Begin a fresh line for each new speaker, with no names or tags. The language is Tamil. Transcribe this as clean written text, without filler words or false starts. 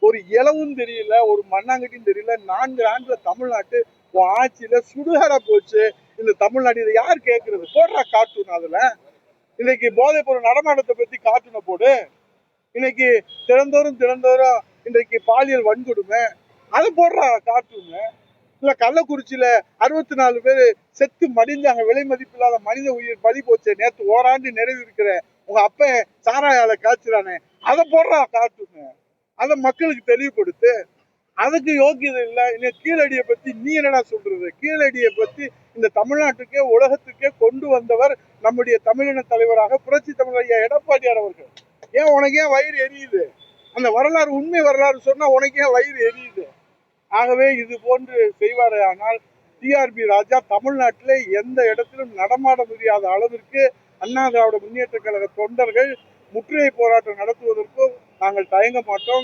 ஒரு இலவும் தெரியல, ஒரு மண்ணாங்கட்டியும் தெரியல. 4 ஆண்டுல தமிழ்நாட்டு உன் ஆட்சியில சுடுகாடா போச்சு இந்த தமிழ்நாடு. இதை யார் கேட்கறது? போடுறா கார்ட்டூன். அதுல இன்னைக்கு போதைப் பொருள் நடமாட்டத்தை பத்தி கார்ட்டூனை போடு. இன்னைக்கு தினந்தோறும் தினந்தோறும் இன்றைக்கு பாலியல் வன்கொடுமை, அதை போடுறா கார்ட்டூனு. இல்ல கள்ளக்குறிச்சியில 64 பேர் செத்து மடிஞ்சாங்க, விலை மதிப்பு இல்லாத மனித உயிர் பறி போச்சு. நேற்று ஓராண்டு நிறைவு இருக்கிற உங்க அப்ப சாராயால காய்ச்சிறானே, அதை போடுறா கார்ட்டூனு. அதை மக்களுக்கு தெளிவுபடுத்து. அதுக்கு யோக்கியதை இல்லை. இன்னும் கீழடியை பத்தி நீ என்னடா சொல்றது? கீழடியை பத்தி இந்த தமிழ்நாட்டுக்கே உலகத்துக்கே கொண்டு வந்தவர் நம்முடைய தமிழின தலைவராக புரட்சி தமிழர் ஐயா எடப்பாடியார் அவர்கள். உனக்கு ஏன் வயிறு எரியுது? அந்த வரலாறு, உண்மை வரலாறு சொன்னா உனக்கு ஏன் வயிறு எரியுது? ஆகவே இது போன்று செய்வாரே ஆனால் டிஆர்பி ராஜா தமிழ்நாட்டிலே எந்த இடத்திலும் நடமாட முடியாத அளவிற்கு அண்ணா திராவிட முன்னேற்ற கழக தொண்டர்கள் முற்றுகை போராட்டம் நடத்துவதற்கும் நாங்கள் தயங்க மாட்டோம்.